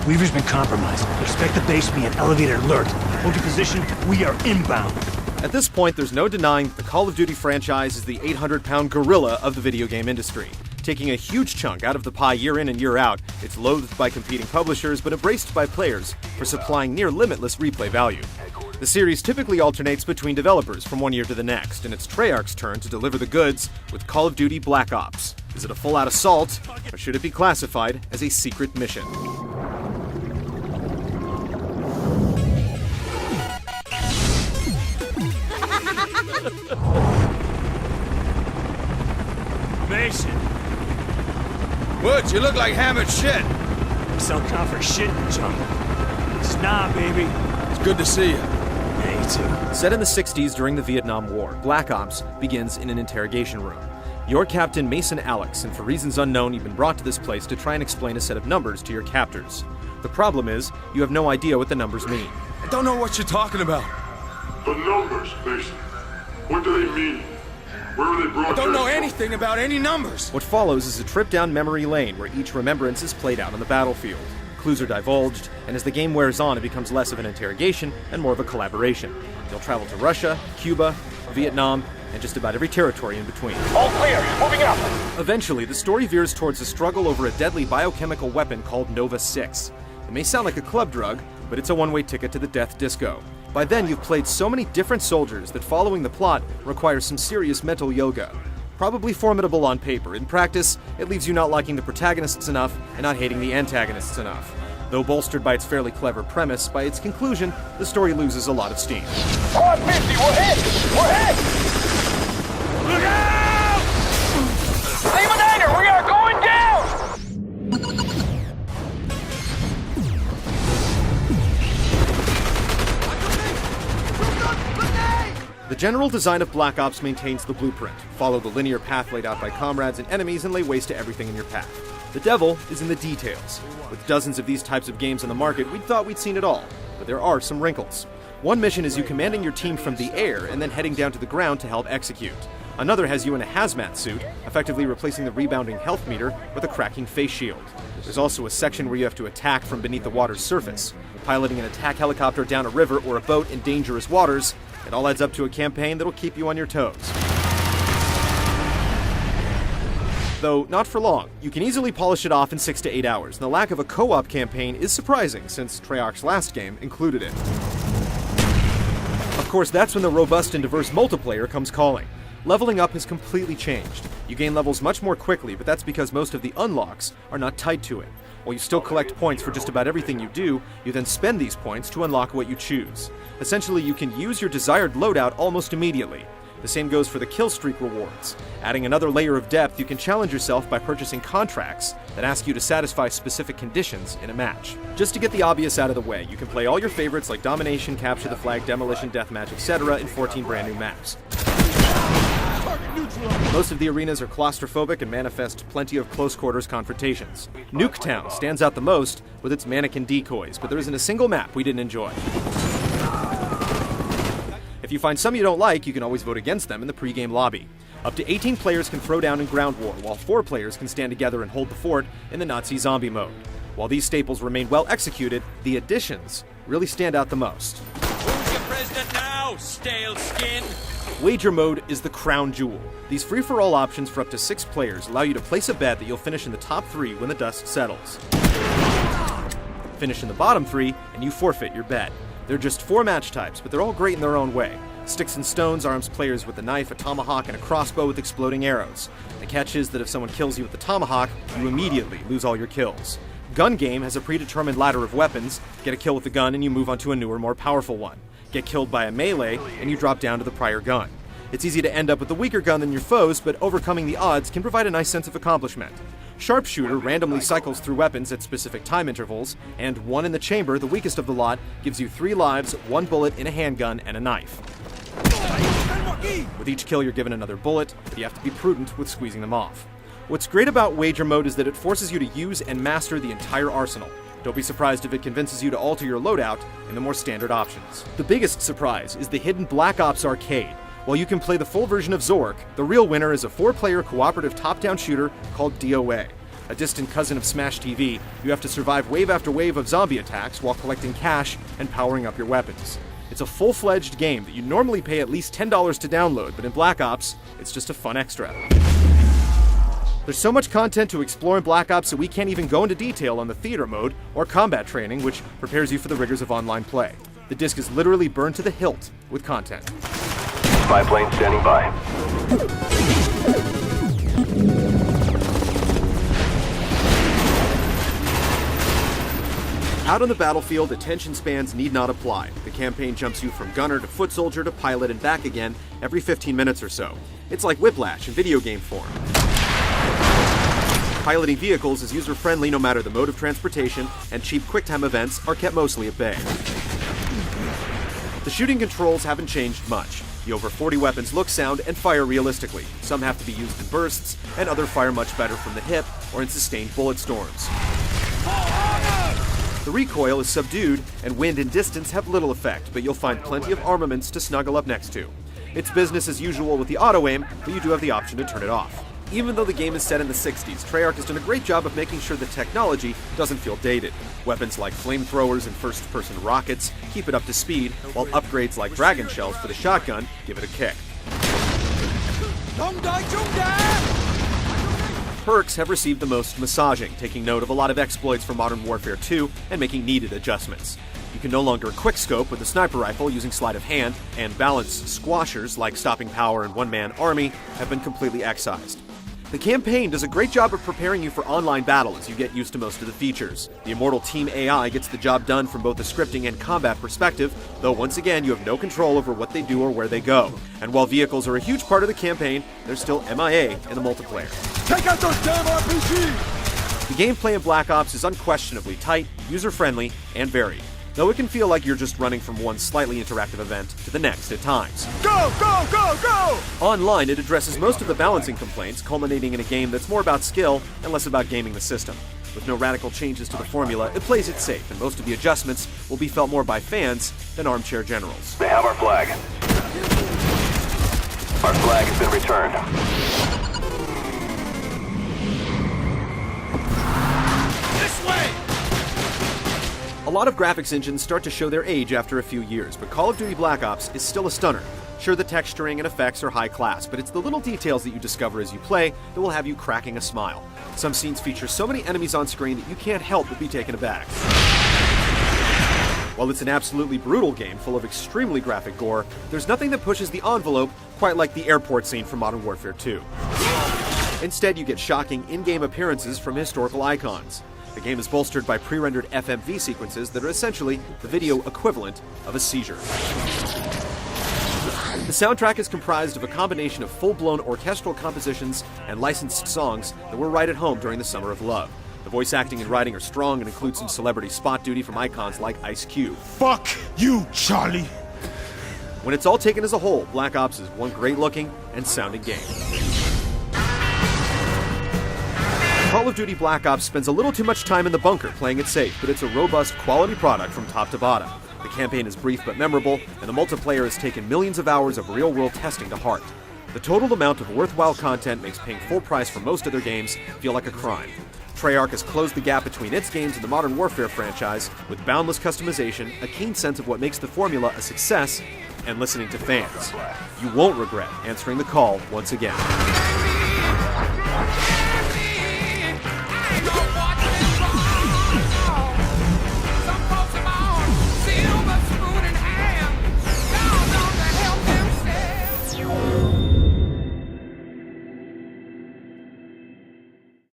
Weaver's been compromised. Expect the base to be an elevated alert. Hold your position. We are inbound. At this point, there's no denying that the Call of Duty franchise is the 800-pound gorilla of the video game industry. Taking a huge chunk out of the pie year in and year out, it's loathed by competing publishers but embraced by players for supplying near-limitless replay value. The series typically alternates between developers from one year to the next, and it's Treyarch's turn to deliver the goods with Call of Duty Black Ops. Is it a full-out assault, or should it be classified as a secret mission? Mason! Woods, you look like hammered shit. We sell comfort shit in the jungle. It's nah, baby. It's good to see you. Yeah, you too. Set in the 60s during the Vietnam War, Black Ops begins in an interrogation room. You're Captain Mason Alex, and for reasons unknown, you've been brought to this place to try and explain a set of numbers to your captors. The problem is, you have no idea what the numbers mean. I don't know what you're talking about. The numbers, Mason. What do they mean? Where were they I broadcast? don't know anything about any numbers. What follows is a trip down memory lane where each remembrance is played out on the battlefield. Clues are divulged, and as the game wears on, it becomes less of an interrogation and more of a collaboration. You'll travel to Russia, Cuba, Vietnam, and just about every territory in between. All clear, moving up. Eventually, the story veers towards a struggle over a deadly biochemical weapon called Nova 6. It may sound like a club drug, but it's a one-way ticket to the death disco. By then, you've played so many different soldiers that following the plot requires some serious mental yoga. Probably formidable on paper. In practice, it leaves you not liking the protagonists enough and not hating the antagonists enough. Though bolstered by its fairly clever premise, by its conclusion, the story loses a lot of steam. Squad 50, we're hit! We're hit! Look out! Lima Diner, we are going down! The general design of Black Ops maintains the blueprint. Follow the linear path laid out by comrades and enemies and lay waste to everything in your path. The devil is in the details. With dozens of these types of games on the market, we thought we'd seen it all, but there are some wrinkles. One mission is you commanding your team from the air and then heading down to the ground to help execute. Another has you in a hazmat suit, effectively replacing the rebounding health meter with a cracking face shield. There's also a section where you have to attack from beneath the water's surface. Piloting an attack helicopter down a river or a boat in dangerous waters, it all adds up to a campaign that'll keep you on your toes. Though not for long. You can easily polish it off in 6 to 8 hours, and the lack of a co-op campaign is surprising since Treyarch's last game included it. Of course, that's when the robust and diverse multiplayer comes calling. Leveling up has completely changed. You gain levels much more quickly, but that's because most of the unlocks are not tied to it. While you still collect points for just about everything you do, you then spend these points to unlock what you choose. Essentially, you can use your desired loadout almost immediately. The same goes for the kill streak rewards. Adding another layer of depth, you can challenge yourself by purchasing contracts that ask you to satisfy specific conditions in a match. Just to get the obvious out of the way, you can play all your favorites like Domination, Capture the Flag, Demolition, Deathmatch, etc. in 14 brand new maps. Most of the arenas are claustrophobic and manifest plenty of close-quarters confrontations. Nuketown stands out the most with its mannequin decoys, but there isn't a single map we didn't enjoy. If you find some you don't like, you can always vote against them in the pre-game lobby. Up to 18 players can throw down in ground war, while 4 players can stand together and hold the fort in the Nazi zombie mode. While these staples remain well executed, the additions really stand out the most. Who's your president now, stale skin? Wager mode is the crown jewel. These free-for-all options for up to 6 players allow you to place a bet that you'll finish in the top 3 when the dust settles. Finish in the bottom 3, and you forfeit your bet. There are just 4 match types, but they're all great in their own way. Sticks and Stones arms players with a knife, a tomahawk, and a crossbow with exploding arrows. The catch is that if someone kills you with the tomahawk, you immediately lose all your kills. Gun Game has a predetermined ladder of weapons. Get a kill with the gun and you move on to a newer, more powerful one. Get killed by a melee, and you drop down to the prior gun. It's easy to end up with a weaker gun than your foes, but overcoming the odds can provide a nice sense of accomplishment. Sharpshooter randomly cycles through weapons at specific time intervals, and One in the Chamber, the weakest of the lot, gives you 3 lives, 1 bullet in a handgun, and a knife. With each kill you're given another bullet, but you have to be prudent with squeezing them off. What's great about Wager Mode is that it forces you to use and master the entire arsenal. Don't be surprised if it convinces you to alter your loadout in the more standard options. The biggest surprise is the hidden Black Ops Arcade. While you can play the full version of Zork, the real winner is a 4-player cooperative top-down shooter called DOA. A distant cousin of Smash TV, you have to survive wave after wave of zombie attacks while collecting cash and powering up your weapons. It's a full-fledged game that you normally pay at least $10 to download, but in Black Ops, it's just a fun extra. There's so much content to explore in Black Ops that we can't even go into detail on the theater mode or combat training, which prepares you for the rigors of online play. The disc is literally burned to the hilt with content. Spy plane standing by. Out on the battlefield, attention spans need not apply. The campaign jumps you from gunner to foot soldier to pilot and back again every 15 minutes or so. It's like Whiplash in video game form. Piloting vehicles is user-friendly no matter the mode of transportation, and cheap QuickTime events are kept mostly at bay. The shooting controls haven't changed much. The over 40 weapons look, sound, and fire realistically. Some have to be used in bursts, and others fire much better from the hip or in sustained bullet storms. The recoil is subdued, and wind and distance have little effect, but you'll find plenty of armaments to snuggle up next to. It's business as usual with the auto-aim, but you do have the option to turn it off. Even though the game is set in the 60s, Treyarch has done a great job of making sure the technology doesn't feel dated. Weapons like flamethrowers and first-person rockets keep it up to speed, while upgrades like dragon shells for the shotgun give it a kick. Perks have received the most massaging, taking note of a lot of exploits from Modern Warfare 2 and making needed adjustments. You can no longer quickscope with a sniper rifle using sleight of hand, and balanced squashers like stopping power and one-man army have been completely excised. The campaign does a great job of preparing you for online battle as you get used to most of the features. The immortal Team AI gets the job done from both a scripting and combat perspective, though once again you have no control over what they do or where they go. And while vehicles are a huge part of the campaign, they're still MIA in the multiplayer. Take out those damn RPGs! The gameplay in Black Ops is unquestionably tight, user-friendly, and varied, though it can feel like you're just running from one slightly interactive event to the next at times. Go, go, go, go! Online, it addresses most of the balancing complaints, culminating in a game that's more about skill and less about gaming the system. With no radical changes to the formula, it plays it safe, and most of the adjustments will be felt more by fans than armchair generals. They have our flag. Our flag has been returned. This way! A lot of graphics engines start to show their age after a few years, but Call of Duty Black Ops is still a stunner. Sure, the texturing and effects are high class, but it's the little details that you discover as you play that will have you cracking a smile. Some scenes feature so many enemies on screen that you can't help but be taken aback. While it's an absolutely brutal game full of extremely graphic gore, there's nothing that pushes the envelope quite like the airport scene from Modern Warfare 2. Instead, you get shocking in-game appearances from historical icons. The game is bolstered by pre-rendered FMV sequences that are essentially the video equivalent of a seizure. The soundtrack is comprised of a combination of full-blown orchestral compositions and licensed songs that were right at home during the Summer of Love. The voice acting and writing are strong and include some celebrity spot duty from icons like Ice Cube. Fuck you, Charlie! When it's all taken as a whole, Black Ops is one great-looking and sounding game. Call of Duty Black Ops spends a little too much time in the bunker playing it safe, but it's a robust, quality product from top to bottom. The campaign is brief but memorable, and the multiplayer has taken millions of hours of real-world testing to heart. The total amount of worthwhile content makes paying full price for most of their games feel like a crime. Treyarch has closed the gap between its games and the Modern Warfare franchise with boundless customization, a keen sense of what makes the formula a success, and listening to fans. You won't regret answering the call once again.